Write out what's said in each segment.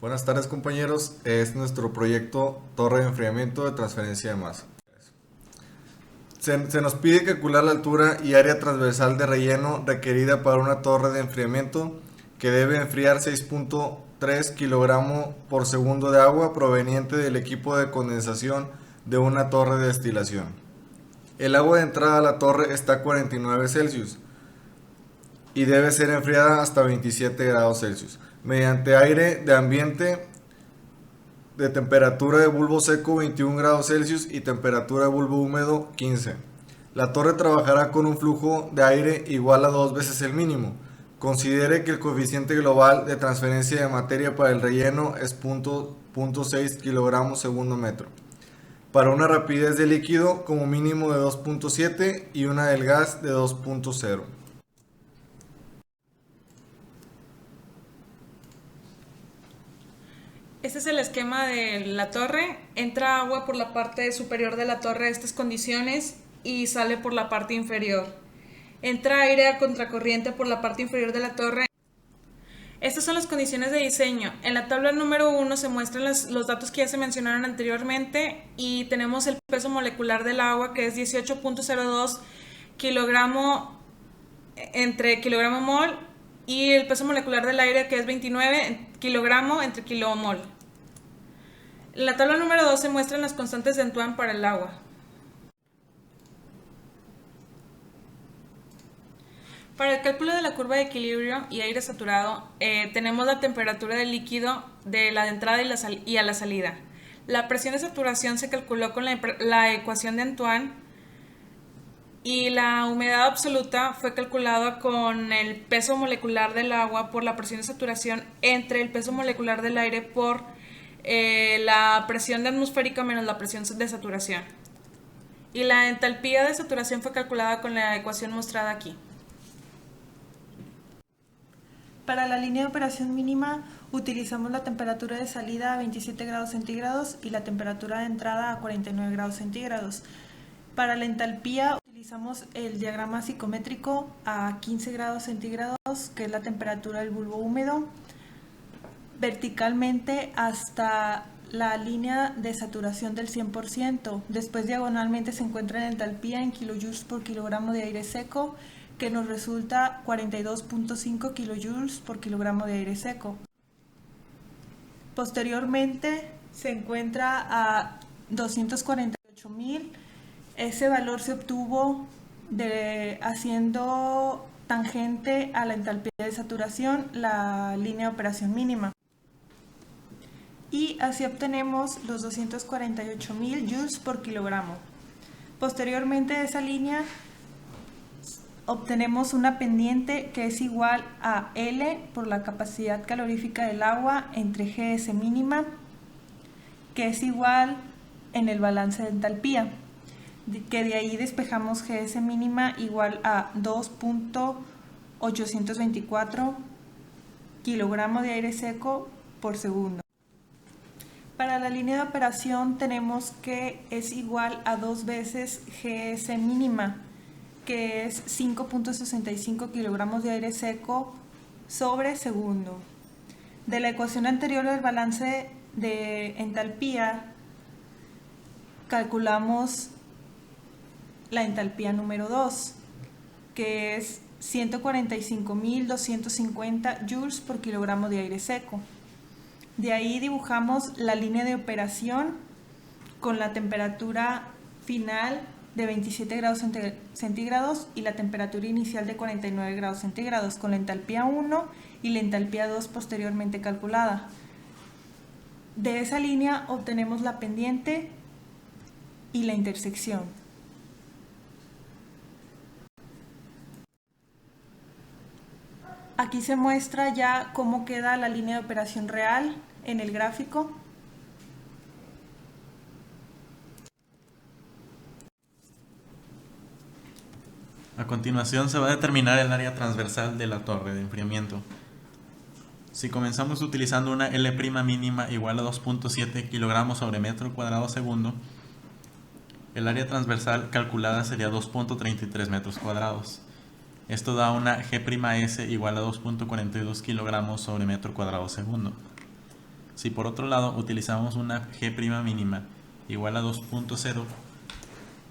Buenas tardes compañeros, es nuestro proyecto Torre de Enfriamiento de Transferencia de Masa. Se nos pide calcular la altura y área transversal de relleno requerida para una torre de enfriamiento que debe enfriar 6.3 kilogramos por segundo de agua proveniente del equipo de condensación de una torre de destilación. El agua de entrada a la torre está a 49 Celsius y debe ser enfriada hasta 27 grados Celsius mediante aire de ambiente de temperatura de bulbo seco 21 grados Celsius y temperatura de bulbo húmedo 15. La torre trabajará con un flujo de aire igual a 2 veces el mínimo. Considere que el coeficiente global de transferencia de materia para el relleno es 0.6 kilogramos segundo metro. Para una rapidez de líquido como mínimo de 2.7 y una del gas de 2.0. Este es el esquema de la torre. Entra agua por la parte superior de la torre a estas condiciones y sale por la parte inferior. Entra aire a contracorriente por la parte inferior de la torre. Estas son las condiciones de diseño. En la tabla número 1 se muestran los datos que ya se mencionaron anteriormente y tenemos el peso molecular del agua, que es 18.02 kilogramo entre kilogramo mol, y el peso molecular del aire, que es 29 kilogramo entre kilomol. En la tabla número 2 se muestran las constantes de Antoine para el agua. Para el cálculo de la curva de equilibrio y aire saturado, tenemos la temperatura del líquido de la entrada y a la salida. La presión de saturación se calculó con la ecuación de Antoine, y la humedad absoluta fue calculada con el peso molecular del agua por la presión de saturación entre el peso molecular del aire por la presión atmosférica menos la presión de saturación. Y la entalpía de saturación fue calculada con la ecuación mostrada aquí. Para la línea de operación mínima utilizamos la temperatura de salida a 27 grados centígrados y la temperatura de entrada a 49 grados centígrados. Para la entalpía utilizamos el diagrama psicométrico a 15 grados centígrados, que es la temperatura del bulbo húmedo, verticalmente hasta la línea de saturación del 100%. Después diagonalmente se encuentra la entalpía en kilojoules por kilogramo de aire seco, que nos resulta 42.5 kilojoules por kilogramo de aire seco. Posteriormente se encuentra a 248.000. Ese valor se obtuvo haciendo tangente a la entalpía de saturación, la línea de operación mínima. Y así obtenemos los 248.000 joules por kilogramo. Posteriormente de esa línea obtenemos una pendiente que es igual a L por la capacidad calorífica del agua entre GS mínima, que es igual en el balance de entalpía, que de ahí despejamos GS mínima igual a 2.824 kilogramos de aire seco por segundo. Para la línea de operación tenemos que es igual a 2 veces GS mínima, que es 5.65 kilogramos de aire seco sobre segundo. De la ecuación anterior del balance de entalpía, calculamos la entalpía número 2, que es 145.250 joules por kilogramo de aire seco. De ahí dibujamos la línea de operación con la temperatura final de 27 grados centígrados y la temperatura inicial de 49 grados centígrados, con la entalpía 1 y la entalpía 2 posteriormente calculada. De esa línea obtenemos la pendiente y la intersección. Aquí se muestra ya cómo queda la línea de operación real en el gráfico. A continuación se va a determinar el área transversal de la torre de enfriamiento. Si comenzamos utilizando una L' mínima igual a 2.7 kilogramos sobre metro cuadrado segundo, el área transversal calculada sería 2.33 metros cuadrados. Esto da una G'(S) igual a 2.42 kilogramos sobre metro cuadrado segundo. Si por otro lado utilizamos una G' mínima igual a 2.0,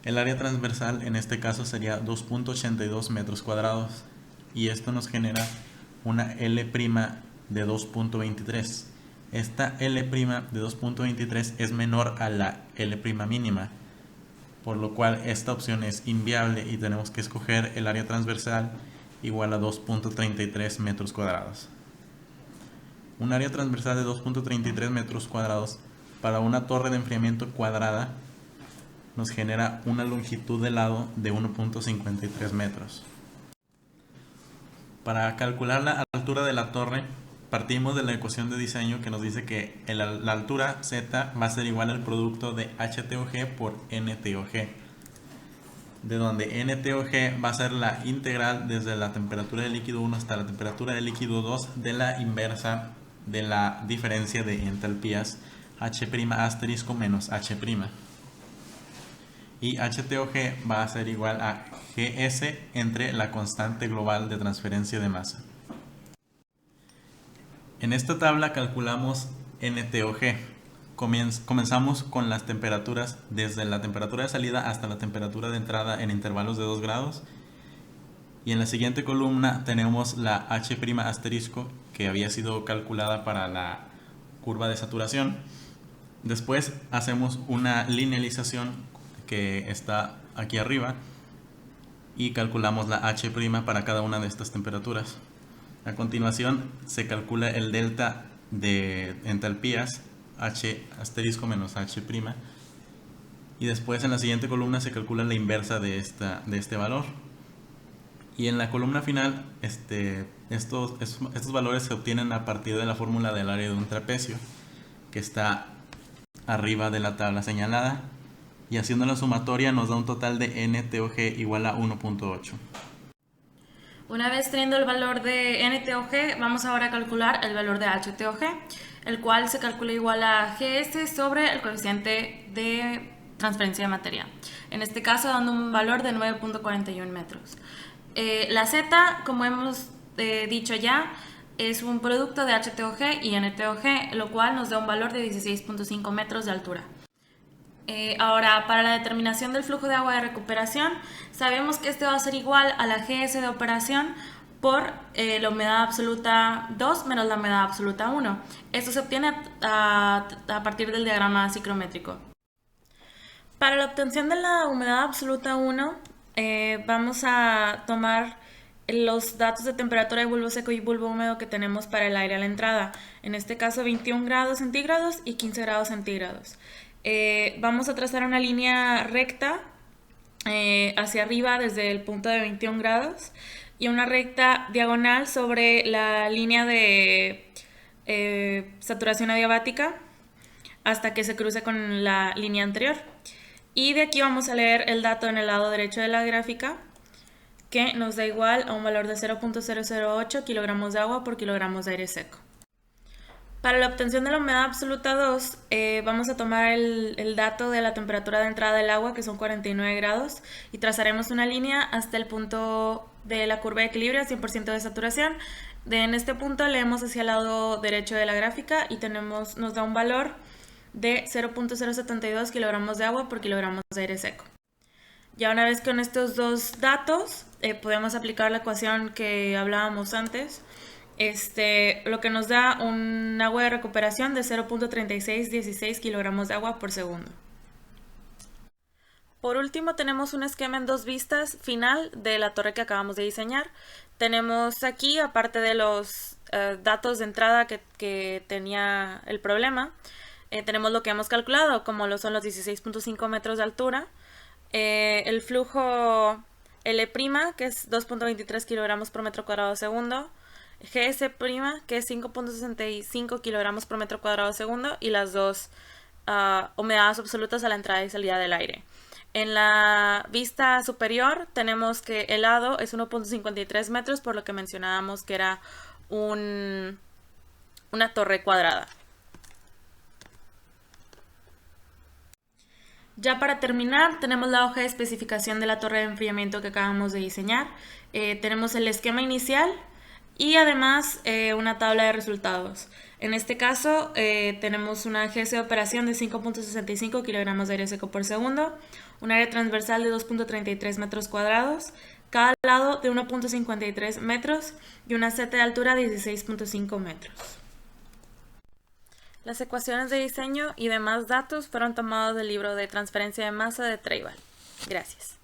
el área transversal en este caso sería 2.82 metros cuadrados y esto nos genera una L' de 2.23. Esta L' de 2.23 es menor a la L' mínima, por lo cual esta opción es inviable y tenemos que escoger el área transversal igual a 2.33 metros cuadrados. Un área transversal de 2.33 metros cuadrados para una torre de enfriamiento cuadrada nos genera una longitud de lado de 1.53 metros. Para calcular la altura de la torre, partimos de la ecuación de diseño que nos dice que la altura Z va a ser igual al producto de HTOG por NTOG, de donde NTOG va a ser la integral desde la temperatura del líquido 1 hasta la temperatura del líquido 2 de la inversa de la diferencia de entalpías H' asterisco menos H'. Y HTOG va a ser igual a GS entre la constante global de transferencia de masa. En esta tabla calculamos NTOG. Comenzamos con las temperaturas desde la temperatura de salida hasta la temperatura de entrada en intervalos de 2 grados. Y en la siguiente columna tenemos la H' asterisco que había sido calculada para la curva de saturación. Después hacemos una linealización que está aquí arriba y calculamos la H' para cada una de estas temperaturas. A continuación se calcula el delta de entalpías H asterisco menos H', y después en la siguiente columna se calcula la inversa de este valor, y en la columna final estos valores se obtienen a partir de la fórmula del área de un trapecio que está arriba de la tabla señalada, y haciendo la sumatoria nos da un total de NTOG igual a 1.8. Una vez teniendo el valor de NTOG, vamos ahora a calcular el valor de HTOG, el cual se calcula igual a GS sobre el coeficiente de transferencia de materia. En este caso dando un valor de 9.41 metros. La Z, como hemos dicho ya, es un producto de HTOG y NTOG, lo cual nos da un valor de 16.5 metros de altura. Ahora, para la determinación del flujo de agua de recuperación, sabemos que este va a ser igual a la GS de operación por la humedad absoluta 2 menos la humedad absoluta 1. Esto se obtiene a partir del diagrama ciclométrico. Para la obtención de la humedad absoluta 1, vamos a tomar los datos de temperatura de bulbo seco y bulbo húmedo que tenemos para el aire a la entrada. En este caso 21 grados centígrados y 15 grados centígrados. Vamos a trazar una línea recta hacia arriba desde el punto de 21 grados y una recta diagonal sobre la línea de saturación adiabática hasta que se cruce con la línea anterior. Y de aquí vamos a leer el dato en el lado derecho de la gráfica, que nos da igual a un valor de 0.008 kilogramos de agua por kilogramos de aire seco. Para la obtención de la humedad absoluta 2, vamos a tomar el dato de la temperatura de entrada del agua, que son 49 grados, y trazaremos una línea hasta el punto de la curva de equilibrio a 100% de saturación. En este punto leemos hacia el lado derecho de la gráfica y nos da un valor de 0.072 kilogramos de agua por kilogramos de aire seco. Ya una vez con estos dos datos, podemos aplicar la ecuación que hablábamos antes, lo que nos da un agua de recuperación de 0.3616 kilogramos de agua por segundo. Por último, tenemos un esquema en dos vistas final de la torre que acabamos de diseñar. Tenemos aquí, aparte de los datos de entrada que tenía el problema, tenemos lo que hemos calculado, como lo son los 16.5 metros de altura, el flujo L', que es 2.23 kilogramos por metro cuadrado segundo, GS', que es 5.65 kilogramos por metro cuadrado segundo, y las dos humedades absolutas a la entrada y salida del aire. En la vista superior tenemos que el lado es 1.53 metros, por lo que mencionábamos que era una torre cuadrada. Ya para terminar, tenemos la hoja de especificación de la torre de enfriamiento que acabamos de diseñar. Tenemos el esquema inicial, Y además una tabla de resultados. En este caso tenemos una GS de operación de 5.65 kilogramos de aire seco por segundo, un área transversal de 2.33 metros cuadrados, cada lado de 1.53 metros y una Z de altura de 16.5 metros. Las ecuaciones de diseño y demás datos fueron tomados del libro de transferencia de masa de Treival. Gracias.